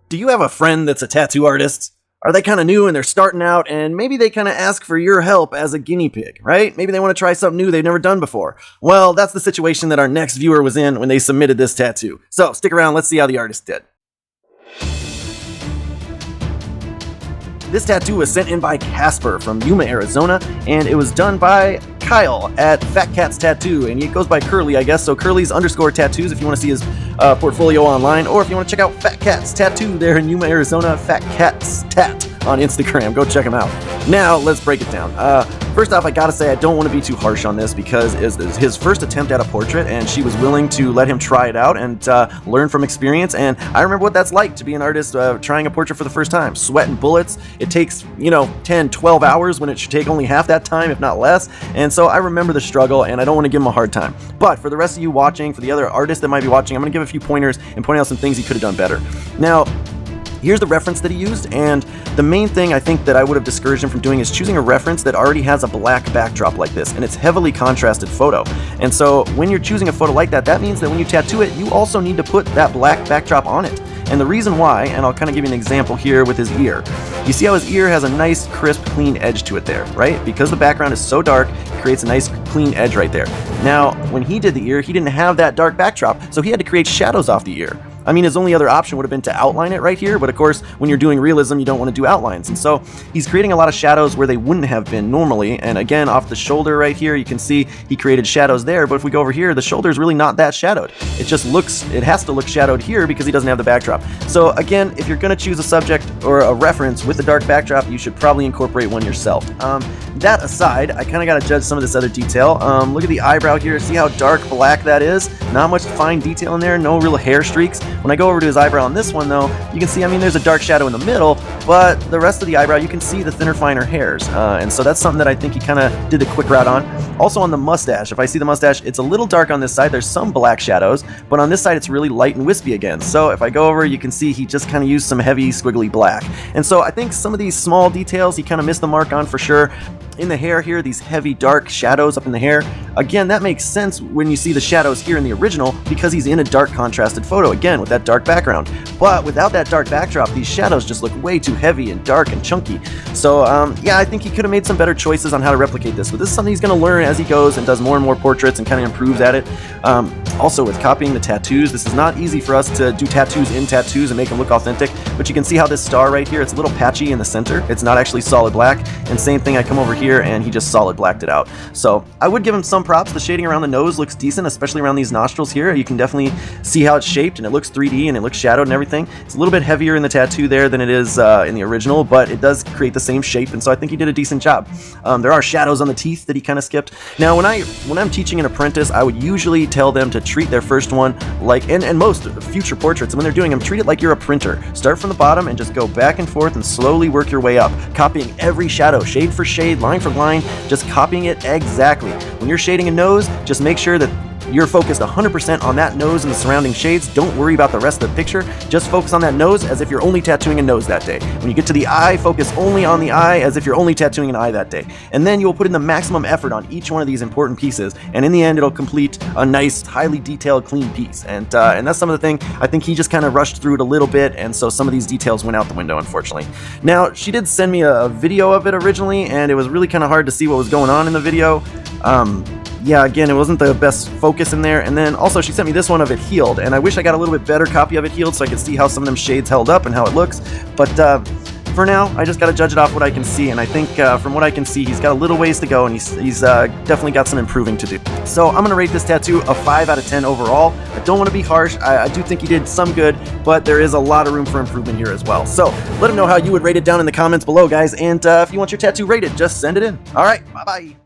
Do you have a friend that's a tattoo artist? Are they kind of new and they're starting out, and maybe they kind of ask for your help as a guinea pig, right? Maybe they want to try something new they've never done before. Well, that's the situation that our next viewer was in when they submitted this tattoo. So stick around, let's see how the artist did. This tattoo was sent in by Casper from Yuma, Arizona, and it was done by Kyle at Fat Cat's Tattoo, and he goes by Curly, I guess, so Curly's _ tattoos if you want to see his portfolio online, or if you want to check out Fat Cat's Tattoo there in Yuma, Arizona, Fat Cat's Tat on Instagram. Go check him out. Now, let's break it down. First off, I gotta say I don't want to be too harsh on this because it's his first attempt at a portrait, and she was willing to let him try it out and learn from experience, and I remember what that's like to be an artist trying a portrait for the first time. Sweating bullets. It takes, 10, 12 hours when it should take only half that time, if not less, and so I remember the struggle, and I don't want to give him a hard time. But for the rest of you watching, for the other artists that might be watching, I'm going to give a few pointers and point out some things he could have done better. Now, here's the reference that he used, and the main thing I think that I would have discouraged him from doing is choosing a reference that already has a black backdrop like this, and it's heavily contrasted photo. And so when you're choosing a photo like that, that means that when you tattoo it, you also need to put that black backdrop on it. And the reason why, and I'll kind of give you an example here with his ear. You see how his ear has a nice, crisp, clean edge to it there, right? Because the background is so dark, it creates a nice, clean edge right there. Now, when he did the ear, he didn't have that dark backdrop, so he had to create shadows off the ear. I mean, his only other option would have been to outline it right here, but of course, when you're doing realism, you don't want to do outlines. And so he's creating a lot of shadows where they wouldn't have been normally. And again, off the shoulder right here, you can see he created shadows there, but if we go over here, the shoulder is really not that shadowed. It has to look shadowed here because he doesn't have the backdrop. So again, if you're going to choose a subject or a reference with a dark backdrop, you should probably incorporate one yourself. That aside, I kind of got to judge some of this other detail. Look at the eyebrow here. See how dark black that is? Not much fine detail in there, no real hair streaks. When I go over to his eyebrow on this one, though, you can see, there's a dark shadow in the middle, but the rest of the eyebrow, you can see the thinner, finer hairs. And so that's something that I think he kind of did the quick route on. Also on the mustache, if I see the mustache, it's a little dark on this side. There's some black shadows, but on this side, it's really light and wispy again. So if I go over, you can see he just kind of used some heavy, squiggly black. And so I think some of these small details, he kind of missed the mark on for sure. In the hair here, these heavy dark shadows up in the hair. Again, that makes sense when you see the shadows here in the original because he's in a dark contrasted photo, again, with that dark background. But without that dark backdrop, these shadows just look way too heavy and dark and chunky. So yeah, I think he could have made some better choices on how to replicate this, but this is something he's going to learn as he goes and does more and more portraits and kind of improves at it. Also with copying the tattoos, this is not easy for us to do tattoos in tattoos and make them look authentic, but you can see how this star right here, it's a little patchy in the center. It's not actually solid black, and same thing, I come over here and he just solid blacked it out. So I would give him some props. The shading around the nose looks decent, especially around these nostrils here. You can definitely see how it's shaped, and it looks 3D and it looks shadowed and everything. It's a little bit heavier in the tattoo there than it is in the original, but it does create the same shape, and so I think he did a decent job. There are shadows on the teeth that he kind of skipped. Now when I'm teaching an apprentice, I would usually tell them to treat their first one like, and most future portraits, when they're doing them, treat it like you're a printer. Start from the bottom and just go back and forth and slowly work your way up, copying every shadow, shade for shade, line for line, just copying it exactly. When you're shading a nose, just make sure that you're focused 100% on that nose and the surrounding shades. Don't worry about the rest of the picture. Just focus on that nose as if you're only tattooing a nose that day. When you get to the eye, focus only on the eye as if you're only tattooing an eye that day. And then you'll put in the maximum effort on each one of these important pieces. And in the end, it'll complete a nice, highly detailed, clean piece. And that's some of the thing. I think he just kind of rushed through it a little bit, and so some of these details went out the window, unfortunately. Now, she did send me a video of it originally, and it was really kind of hard to see what was going on in the video. Yeah, again, it wasn't the best focus in there. And then also she sent me this one of it healed, and I wish I got a little bit better copy of it healed so I could see how some of them shades held up and how it looks. But for now, I just got to judge it off what I can see, and I think from what I can see, he's got a little ways to go, and he's definitely got some improving to do. So I'm going to rate this tattoo a 5 out of 10 overall. I don't want to be harsh. I do think he did some good, but there is a lot of room for improvement here as well. So let him know how you would rate it down in the comments below, guys, and if you want your tattoo rated, just send it in. All right, bye-bye.